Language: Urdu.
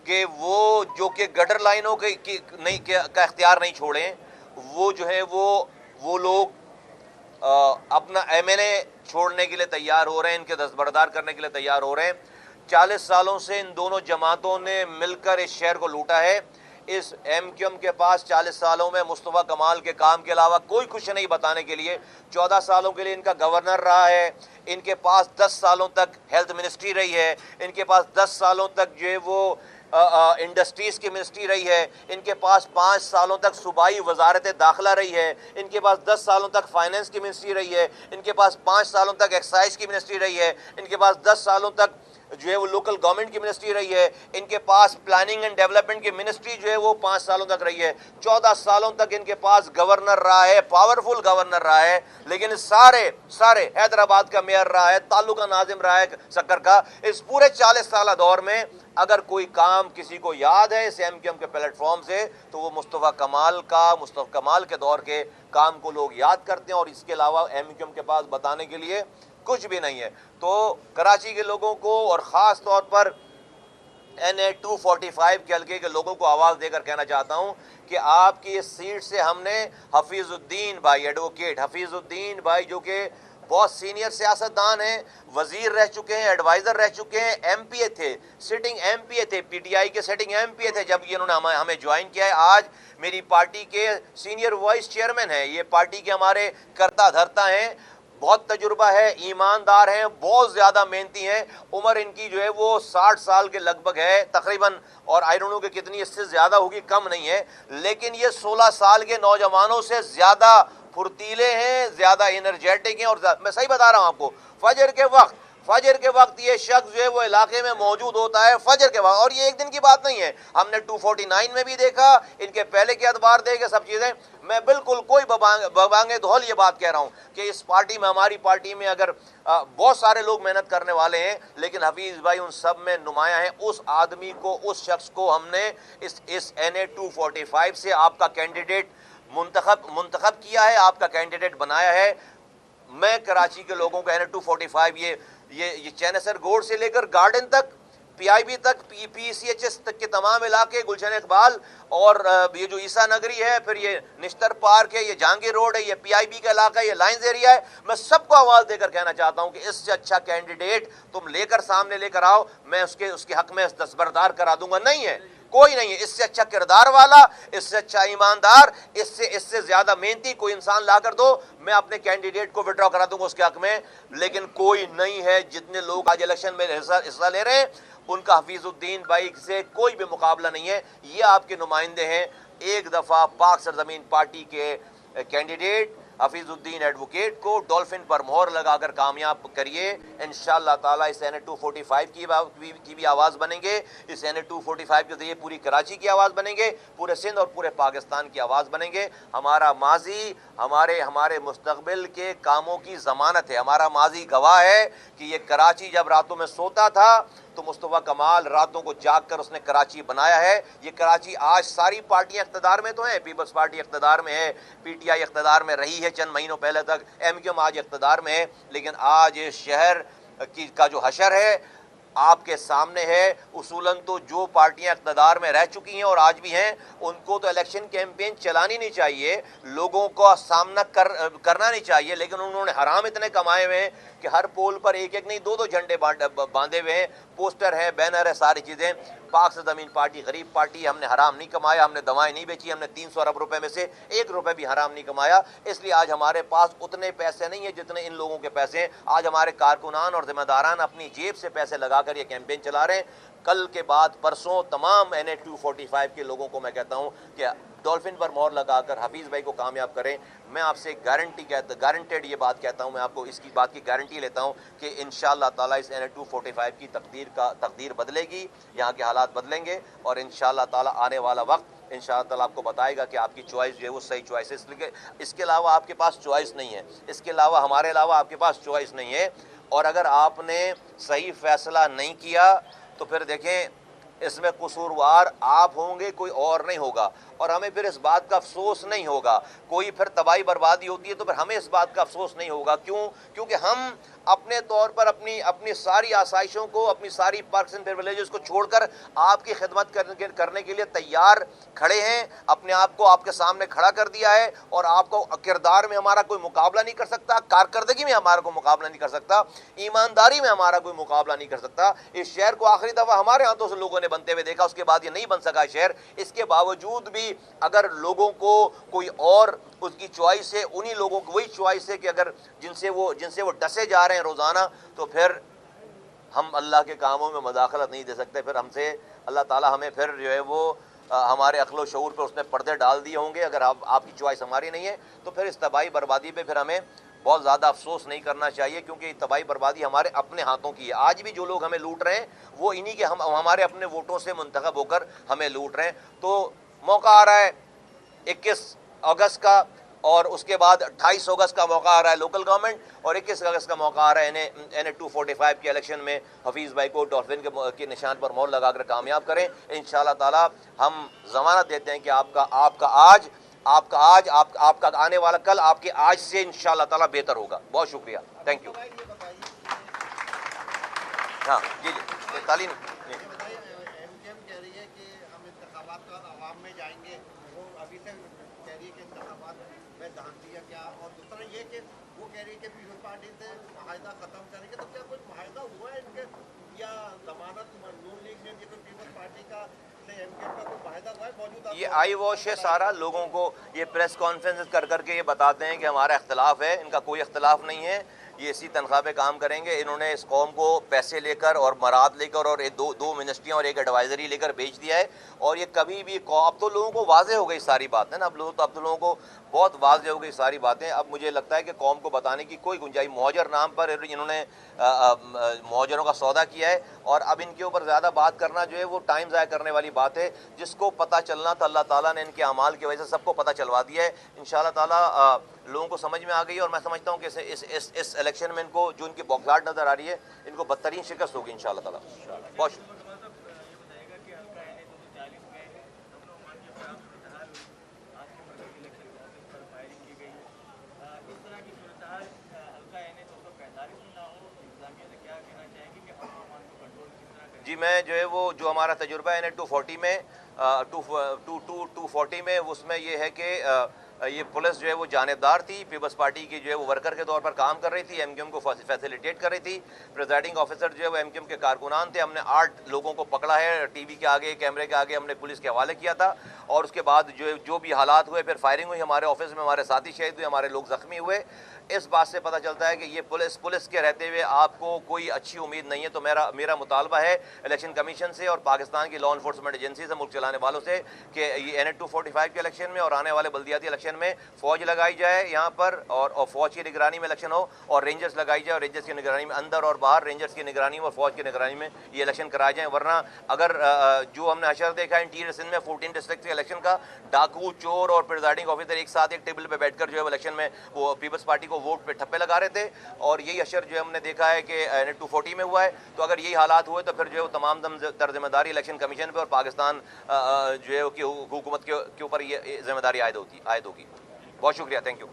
کہ وہ جو کہ گٹر لائنوں کا اختیار نہیں چھوڑیں، وہ جو ہے وہ لوگ اپنا ایم ایل اے چھوڑنے کے لیے تیار ہو رہے ہیں، ان کے دستبردار کرنے کے لیے تیار ہو رہے ہیں۔ 40 سالوں سے ان دونوں جماعتوں نے مل کر اس شہر کو لوٹا ہے۔ اس ایم کیو ایم کے پاس 40 سالوں میں مصطفیٰ کمال کے کام کے علاوہ کوئی کچھ نہیں بتانے کے لیے۔ 14 سالوں کے لیے ان کا گورنر رہا ہے، ان کے پاس 10 سالوں تک ہیلتھ منسٹری رہی ہے، ان کے پاس 10 سالوں تک جو ہے وہ انڈسٹریز کی منسٹری رہی ہے، ان کے پاس 5 سالوں تک صوبائی وزارت داخلہ رہی ہے، ان کے پاس 10 سالوں تک فائننس کی منسٹری رہی ہے، ان کے پاس 5 سالوں تک ایکسائز کی منسٹری رہی ہے، ان کے پاس 10 سالوں تک جو ہے وہ لوکل گورنمنٹ کی منسٹری رہی ہے، ان کے پاس پلاننگ اینڈ ڈیولپمنٹ کی منسٹری جو ہے وہ 5 سالوں تک رہی ہے۔ 14 سالوں تک ان کے پاس گورنر رہا ہے، پاورفل گورنر رہا ہے، لیکن سارے حیدرآباد کا میئر رہا ہے، تعلقہ ناظم رہا ہے سکر کا۔ اس پورے 40 سالہ دور میں اگر کوئی کام کسی کو یاد ہے اس ایم کیو ایم کے پلیٹ فارم سے تو وہ مصطفیٰ کمال کے دور کے کام کو لوگ یاد کرتے ہیں، اور اس کے علاوہ ایم کیو ایم کے پاس بتانے کے لیے کچھ بھی نہیں ہے۔ تو کراچی کے لوگوں کو اور خاص طور پر NA 245 کے حلقے کے لوگوں کو آواز دے کر کہنا چاہتا ہوں کہ آپ کی اس سیٹ سے ہم نے حفیظ الدین بھائی، ایڈوکیٹ حفیظ الدین بھائی، جو کہ بہت سینئر سیاستدان ہیں، وزیر رہ چکے ہیں، ایڈوائزر رہ چکے ہیں، ایم پی اے تھے، سٹنگ ایم پی اے تھے، پی ٹی آئی کے سٹنگ ایم پی اے تھے جب انہوں نے ہمیں جوائن کیا ہے۔ آج میری پارٹی کے سینئر وائس چیئرمین ہیں، یہ پارٹی کے ہمارے کرتا دھرتا ہیں، بہت تجربہ ہے، ایماندار ہیں، بہت زیادہ محنتی ہیں۔ عمر ان کی جو ہے وہ 60 سال کے لگ بھگ ہے تقریباً، اور آئی ڈونٹ نو کہ کتنی اس سے زیادہ ہوگی، کم نہیں ہے، لیکن یہ 16 سال کے نوجوانوں سے زیادہ پھرتیلے ہیں، زیادہ انرجیٹک ہیں، اور میں صحیح بتا رہا ہوں آپ کو، فجر کے وقت یہ شخص جو ہے وہ علاقے میں موجود ہوتا ہے، فجر کے وقت، اور یہ ایک دن کی بات نہیں ہے، ہم نے 249 میں بھی دیکھا، ان کے پہلے کے ادوار دیکھے، سب چیزیں۔ میں بالکل کوئی ببانگ دھول یہ بات کہہ رہا ہوں کہ اس پارٹی میں، ہماری پارٹی میں اگر بہت سارے لوگ محنت کرنے والے ہیں، لیکن حفیظ بھائی ان سب میں نمایاں ہیں۔ اس آدمی کو، اس شخص کو ہم نے اس NA 245 سے آپ کا کینڈیڈیٹ منتخب کیا ہے، آپ کا کینڈیڈیٹ بنایا ہے۔ میں کراچی کے لوگوں کا NA 245 یہ چینسر گوڑ سے لے کر گارڈن تک، پی آئی بی تک، پی سی ایچ ایس تک کے تمام علاقے، گلشن اقبال، اور یہ جو عیسیٰ نگری ہے، پھر یہ نشتر پارک ہے، یہ جہانگیر روڈ ہے، یہ پی آئی بی کا علاقہ ہے، یہ لائنز ایریا ہے، میں سب کو آواز دے کر کہنا چاہتا ہوں کہ اس سے اچھا کینڈیڈیٹ تم سامنے لے کر آؤ، میں اس کے حق میں دستبردار کرا دوں گا۔ نہیں ہے، کوئی نہیں ہے اس سے اچھا کردار والا، اس سے اچھا ایماندار، اس سے زیادہ محنتی کوئی انسان لا کر دو، میں اپنے کینڈیڈیٹ کو وڈرا کرا دوں گا اس کے حق میں، لیکن کوئی نہیں ہے۔ جتنے لوگ آج الیکشن میں حصہ لے رہے ہیں ان کا حفیظ الدین بھائی سے کوئی بھی مقابلہ نہیں ہے۔ یہ آپ کے نمائندے ہیں۔ ایک دفعہ پاک سرزمین پارٹی کے کینڈیڈیٹ حفیظ الدین ایڈوکیٹ کو ڈولفن پر مہر لگا کر کامیاب کریے، انشاءاللہ تعالیٰ اس NA 245 کی بھی آواز بنیں گے، اس NA 245 کے ذریعے پوری کراچی کی آواز بنیں گے، پورے سندھ اور پورے پاکستان کی آواز بنیں گے۔ ہمارا ماضی ہمارے مستقبل کے کاموں کی ضمانت ہے۔ ہمارا ماضی گواہ ہے کہ یہ کراچی جب راتوں میں سوتا تھا تو مصطفیٰ کمال راتوں کو جاگ کر اس نے کراچی بنایا ہے۔ یہ کراچی آج ساری پارٹیاں اقتدار میں تو ہیں، پیپلز پارٹی اقتدار میں ہے، پی ٹی آئی اقتدار میں رہی ہے چند مہینوں پہلے تک، ایم کیو ایم آج اقتدار میں ہے، لیکن آج اس شہر کا جو حشر ہے آپ کے سامنے ہے۔ اصولاً تو جو پارٹیاں اقتدار میں رہ چکی ہیں اور آج بھی ہیں، ان کو تو الیکشن کیمپین چلانی نہیں چاہیے، لوگوں کو سامنا کرنا نہیں چاہیے، لیکن انہوں نے حرام اتنے کمائے ہوئے ہیں کہ ہر پول پر ایک نہیں، دو جھنڈے باندھے ہوئے ہیں، پوسٹر ہے، بینر ہے، ساری چیزیں۔ پاک سرزمین پارٹی غریب پارٹی ہے، ہم نے حرام نہیں کمایا، ہم نے دوائیں نہیں بیچی، ہم نے 300 ارب روپے میں سے 1 روپے بھی حرام نہیں کمایا، اس لیے آج ہمارے پاس اتنے پیسے نہیں ہیں جتنے ان لوگوں کے پیسے ہیں۔ آج ہمارے کارکنان اور ذمہ داران اپنی جیب سے پیسے لگا کر یہ کیمپین چلا رہے ہیں۔ کل کے بعد پرسوں تمام NA 245 کے لوگوں کو میں کہتا ہوں کہ ڈولفن پر مہر لگا کر حفیظ بھائی کو کامیاب کریں۔ میں آپ سے گارنٹیڈ یہ بات کہتا ہوں، میں آپ کو اس کی بات کی گارنٹی لیتا ہوں کہ انشاءاللہ تعالیٰ اس NA 245 کی تقدیر بدلے گی، یہاں کے حالات بدلیں گے، اور انشاءاللہ تعالیٰ آنے والا وقت انشاءاللہ تعالیٰ آپ کو بتائے گا کہ آپ کی چوائس جو ہے وہ صحیح چوائس ہے، اس کے علاوہ آپ کے پاس چوائس نہیں ہے، اس کے علاوہ ہمارے علاوہ آپ کے پاس چوائس نہیں ہے۔ اور اگر آپ نے صحیح فیصلہ نہیں کیا تو پھر دیکھیں اس میں قصوروار آپ ہوں گے، کوئی اور نہیں ہوگا، اور ہمیں پھر اس بات کا افسوس نہیں ہوگا۔ کوئی پھر تباہی بربادی ہوتی ہے تو پھر ہمیں اس بات کا افسوس نہیں ہوگا، کیونکہ ہم اپنے طور پر اپنی ساری آسائشوں کو، اپنی ساری پرکس اینڈ پریویلیجز کو چھوڑ کر آپ کی خدمت کرنے کے لیے تیار کھڑے ہیں، اپنے آپ کو آپ کے سامنے کھڑا کر دیا ہے، اور آپ کو کردار میں ہمارا کوئی مقابلہ نہیں کر سکتا، کارکردگی میں ہمارا کوئی مقابلہ نہیں کر سکتا، ایمانداری میں ہمارا کوئی مقابلہ نہیں کر سکتا۔ اس شہر کو آخری دفعہ ہمارے ہاتھوں سے لوگوں نے بنتے ہوئے دیکھا، اس کے بعد یہ نہیں بن سکا شہر۔ اس کے باوجود بھی اگر لوگوں کو کوئی اور اس کی چوائس ہے، انہی لوگوں کو وہی چوائس ہے کہ اگر جن سے وہ ڈسے جا رہے ہیں روزانہ، تو پھر ہم اللہ کے کاموں میں مداخلت نہیں دے سکتے۔ پھر ہم سے اللہ تعالیٰ ہمیں پھر جو ہے وہ ہمارے عقل و شعور پہ اس نے پردے ڈال دیے ہوں گے۔ اگر آپ کی چوائس ہماری نہیں ہے تو پھر اس تباہی بربادی پہ پھر ہمیں بہت زیادہ افسوس نہیں کرنا چاہیے، کیونکہ یہ تباہی بربادی ہمارے اپنے ہاتھوں کی ہے۔ آج بھی جو لوگ ہمیں لوٹ رہے ہیں وہ انہی کے ہمارے اپنے ووٹوں سے منتخب ہو کر ہمیں لوٹ رہے ہیں۔ تو موقع آ رہا ہے 21 اگست کا، اور اس کے بعد 28 اگست کا موقع آ رہا ہے لوکل گورنمنٹ، اور 21 اگست کا موقع آ رہا ہے این اے 245 کے الیکشن میں حفیظ بھائی کو ڈالفن کے نشان پر مہر لگا کر کامیاب کریں۔ انشاءاللہ تعالی ہم ضمانت دیتے ہیں کہ آپ کا آنے والا کل آپ کے آج سے انشاءاللہ تعالی بہتر ہوگا۔ بہت شکریہ، تھینک یو۔ ہاں جی تعلیم ایم کیو ایم کہہ رہی ہے کہ ہم انتخابات کے بعد عوام میں جائیں گے، وہ ابھی سے کہہ رہی ہے کہ انتخابات میں دھاندلی ہے کیا، اور دوسرا یہ کہ وہ کہہ رہی ہے کہ پیپلز پارٹی سے معاہدہ ختم کریں گے، تو کیا کوئی معاہدہ ہوا ہے ان کے، یا ضمانت نون لیگ نے دی کوئی پیپلز پارٹی کا سے ایم کیو ایم کا کوئی معاہدہ ہوا ہے موجودہ؟ یہ آئی واش ہے سارا، لوگوں کو یہ پریس کانفرنس کر کے یہ بتاتے ہیں کہ ہمارا اختلاف ہے۔ ان کا کوئی اختلاف نہیں ہے، یہ اسی تنخواہ پہ کام کریں گے۔ انہوں نے اس قوم کو پیسے لے کر اور مراد لے کر اور دو منسٹریاں اور ایک ایڈوائزری لے کر بیچ دیا ہے، اور یہ کبھی بھی اب تو لوگوں کو واضح ہو گئی ساری باتیں نا، اب تو لوگوں کو بہت واضح ہو گئی ساری باتیں۔ اب مجھے لگتا ہے کہ قوم کو بتانے کی کوئی گنجائش، مہاجر نام پر انہوں نے مہاجروں کا سودا کیا ہے، اور اب ان کے اوپر زیادہ بات کرنا جو ہے وہ ٹائم ضائع کرنے والی بات ہے۔ جس کو پتہ چلنا تھا اللہ تعالیٰ نے ان کے اعمال کی وجہ سے سب کو پتہ چلوا دیا ہے۔ انشاءاللہ تعالیٰ لوگوں کو سمجھ میں آ گئی ہے، اور میں سمجھتا ہوں کہ اس الیکشن میں ان کو جو ان کی بوکھلاہٹ نظر آ رہی ہے، ان کو بدترین شکست ہوگی انشاءاللہ تعالیٰ۔ بہت شکریہ۔ جی میں جو ہے وہ جو ہمارا تجربہ ہے 240 میں 240 میں اس میں یہ ہے کہ یہ پولیس جو ہے وہ جانبدار تھی، پیپلز پارٹی کی جو ہے وہ ورکر کے طور پر کام کر رہی تھی، ایم کیو ایم کو فیسیلیٹیٹ کر رہی تھی۔ پریزائڈنگ آفیسر جو ہے وہ ایم کیو ایم کے کارکنان تھے۔ ہم نے 8 لوگوں کو پکڑا ہے، ٹی وی کے آگے، کیمرے کے آگے ہم نے پولیس کے حوالے کیا تھا، اور اس کے بعد جو بھی حالات ہوئے، پھر فائرنگ ہوئی، ہمارے آفس میں ہمارے ساتھی شہید ہوئے، ہمارے لوگ زخمی ہوئے۔ اس بات سے پتہ چلتا ہے کہ یہ پولیس کے رہتے ہوئے آپ کو کوئی اچھی امید نہیں ہے۔ تو میرا مطالبہ ہے الیکشن کمیشن سے اور پاکستان کی لا انفورسمنٹ ایجنسی سے، ملک چلانے والوں سے، کہ یہ این اے 245 کے الیکشن میں اور آنے والے بلدیاتی الیکشن میں فوج لگائی جائے یہاں پر، اور فوج کی نگرانی میں الیکشن ہو، اور رینجرز لگائی جائے، اور رینجرز کی نگرانی میں اندر اور باہر، رینجرز کی نگرانی میں اور فوج کی نگرانی میں یہ الیکشن کرائے جائیں۔ ورنہ اگر جو ہم نے حشر دیکھا انٹیریئر سندھ میں 14 ڈسٹرکٹ کے الیکشن کا، ڈاکو، چور اور پریزائڈنگ آفیسر ایک ساتھ ایک ٹیبل پہ بیٹھ کر جو ہے الیکشن میں وہ پیپلز پارٹی کو ووٹ پہ ٹھپے لگا رہے تھے، اور یہی حشر جو ہم نے دیکھا ہے کہ 240 میں ہوا ہے۔ تو اگر یہی حالات ہوئے تو پھر جو ہے وہ تمام تر ذمہ داری الیکشن کمیشن پہ اور پاکستان جو ہے کہ حکومت کے اوپر یہ ذمہ داری عائد ہوگی۔ بہت شکریہ، تھینک یو۔